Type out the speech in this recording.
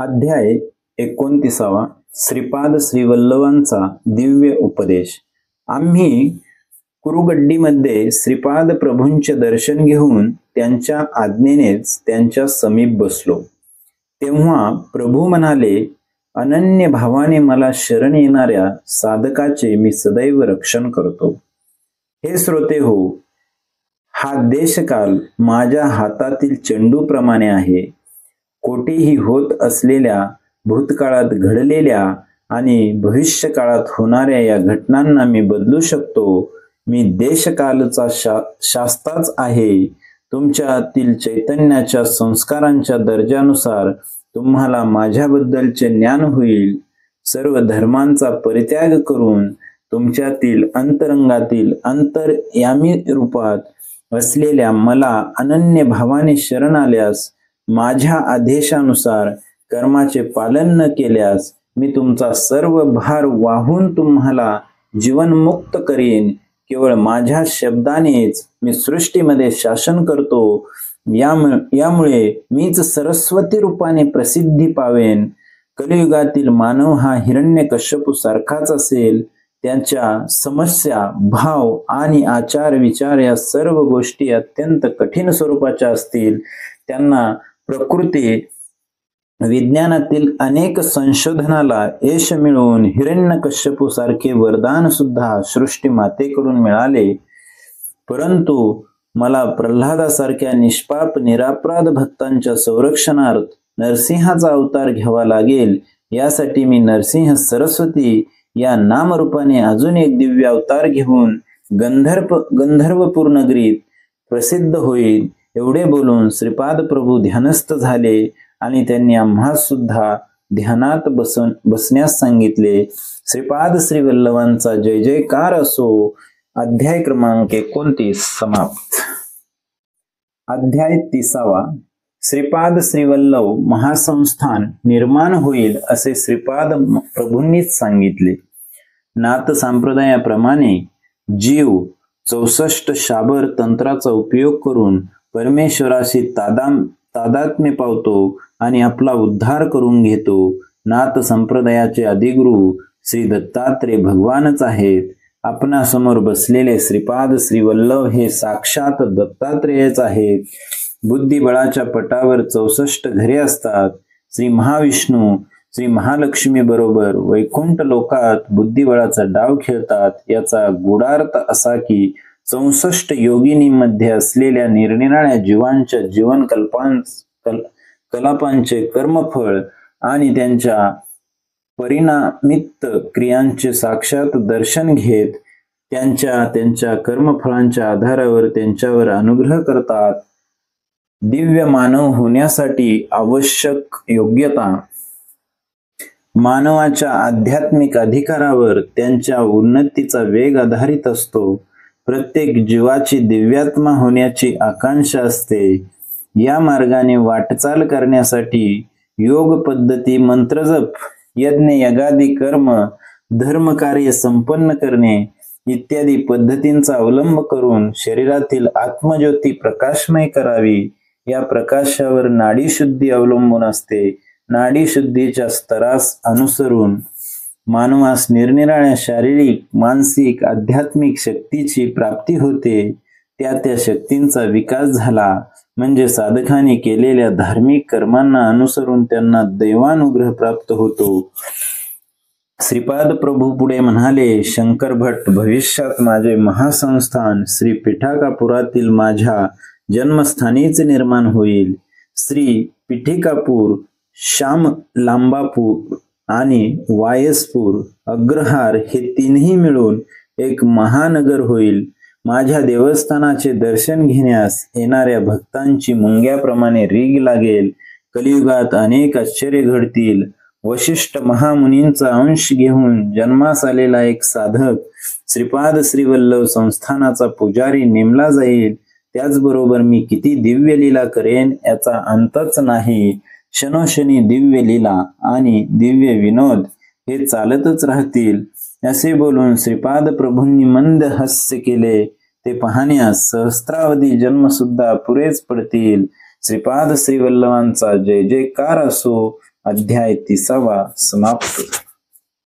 अध्याय 29 श्रीपाद श्रीवल्लभांचा दिव्य उपदेश। आम्ही कुरुगड्डीमध्ये श्रीपाद प्रभूंचे दर्शन घेऊन त्यांच्या आज्ञेनेच त्यांच्या समीप बसलो। तेव्हा प्रभू म्हणाले, अनन्य भावाने मला शरण येणाऱ्या साधकाचे मी सदैव रक्षण करतो। हे श्रोते हो, हा देशकाल माझ्या हातातील चेंडूप्रमाणे आहे। कोठेही होत असलेल्या, भूतकाळात घडलेल्या आणि भविष्यकाळात होणाऱ्या या घटनांना मी बदलू शकतो। मी देशकालचा शास्ताच आहे। तुमच्यातील चैतन्याच्या संस्कारांच्या दर्जानुसार तुम्हाला माझ्याबद्दलचे ज्ञान होईल। सर्व धर्मांचा परित्याग करून तुमच्यातील अंतरंगातील अंतर्यामी रूपात असलेल्या मला अनन्य भावाने शरण आल्यास, माझ्या आदेशानुसार कर्माचे पालन न केल्यास मी तुमचा सर्व भार वाहून तुम्हाला जीवनमुक्त करीन। केवळ माझ्या शब्दानेच मी सृष्टीमध्ये शासन करतो। यामुळे मीच सरस्वती रूपाने प्रसिद्धी पावेन। कलियुगातील मानव हा हिरण्यकश्यपू सारखाच असेल। त्यांच्या समस्या, भाव आणि आचार विचार या सर्व गोष्टी अत्यंत कठीण स्वरूपाच्या असतील। त्यांना प्रकृती विज्ञानातील अनेक संशोधनाला यश मिळून हिरण्यकश्यपू सारखे वरदान सुद्धा सृष्टी मातेकडून मिळाले। परंतु मला प्रल्हादासारख्या निष्पाप निरापराध भक्तांच्या संरक्षणार्थ नरसिंहाचा अवतार घ्यावा लागेल। यासाठी मी नरसिंह सरस्वती या नामरूपाने अजून एक दिव्य अवतार घेऊन गंधर्वपूर नगरीत प्रसिद्ध होईल। एवढे बोलून श्रीपाद प्रभू ध्यानस्थ झाले आणि त्यांनी आम्हा सुद्धा ध्यानात बसण्यास सांगितले। श्रीपाद श्रीवल्लभांचा जय जयकार असो। अध्याय क्रमांक 29 समाप्त। अध्याय 30 श्रीपाद श्रीवल्लभ महासंस्थान निर्माण होईल असे श्रीपाद प्रभूंनीच सांगितले। नाथ संप्रदायाप्रमाणे जीव 64 शाबर तंत्राचा उपयोग करून परमेश्वराशी तादात्म्य पावतो आणि आपला उद्धार करून घेतो। नाथ संप्रदायाचे आदिगुरु श्री दत्तात्रेय भगवानच आहेत। आपणासमोर बसलेले श्रीपाद श्रीवल्लभ हे साक्षात दत्तात्रेयच आहेत। बुद्धिबळाच्या पटावर 64 घरे असतात। श्री महाविष्णू श्री महालक्ष्मी बरोबर वैकुंठ लोकात बुद्धिबळाचा डाव खेळतात। याचा गूढार्थ असा की 64 योगिनीमध्ये असलेल्या निरनिराळ्या जीवांच्या जीवन कलापांचे कर्मफळ आणि त्यांच्या परिणामित क्रियांचे साक्षात दर्शन घेत त्यांच्या कर्मफळांच्या आधारावर त्यांच्यावर अनुग्रह करतात। दिव्य मानव होण्यासाठी आवश्यक योग्यता मानवाच्या आध्यात्मिक अधिकारावर त्यांच्या उन्नतीचा वेग आधारित असतो। प्रत्येक जीवाची दिव्यात्मा होण्याची आकांक्षा असते। या मार्गाने वाटचाल करण्यासाठी योग पद्धती, मंत्रजप, यज्ञ यगादी कर्म, धर्मकार्य संपन्न करणे इत्यादी पद्धतींचा अवलंब करून शरीरातील आत्मज्योती प्रकाशमय करावी। या प्रकाशावर नाडीशुद्धी अवलंबून असते। नाडीशुद्धीच्या स्तरास अनुसरून मानवास निरनिराळ्या शारीरिक, मानसिक, आध्यात्मिक शक्तीची प्राप्ती होते। त्या शक्तींचा विकास झाला म्हणजे साधकांनी केलेल्या धार्मिक कर्मांना अनुसरून त्यांना दैवानुग्रह प्राप्त होतो। श्रीपाद प्रभू पुढे म्हणाले, शंकर भट्ट भविष्यात माझे महासंस्थान श्री पिठाकापुरातील माझ्या जन्मस्थानीच निर्माण होईल। श्री पिठिकापूर, श्यामलांबापूर आणि वायसपूर, अग्रहार हे तीनही मिळून एक महानगर होईल। माझ्या देवस्थानाचे दर्शन घेण्यास येणाऱ्या भक्तांची मुंग्याप्रमाणे रीग लागेल। कलियुगात अनेक आश्चर्य घडतील। वशिष्ठ महामुनींचा अंश घेऊन जन्मास आलेला एक साधक श्रीपाद श्रीवल्लभ संस्थानाचा पुजारी नेमला जाईल। त्याचबरोबर मी किती दिव्य लीला करेन याचा अंतच नाही। क्षणोक्षणी दिव्य लीला आणि दिव्य विनोद हे चालतच राहतील। असे बोलून श्रीपाद प्रभूंनी मंद हास्य केले। ते पाहण्यास सहस्त्रावधी जन्म सुद्धा पुरेच पडतील। श्रीपाद श्रीवल्लभांचा जय जयकार असो। अध्याय 30 समाप्त.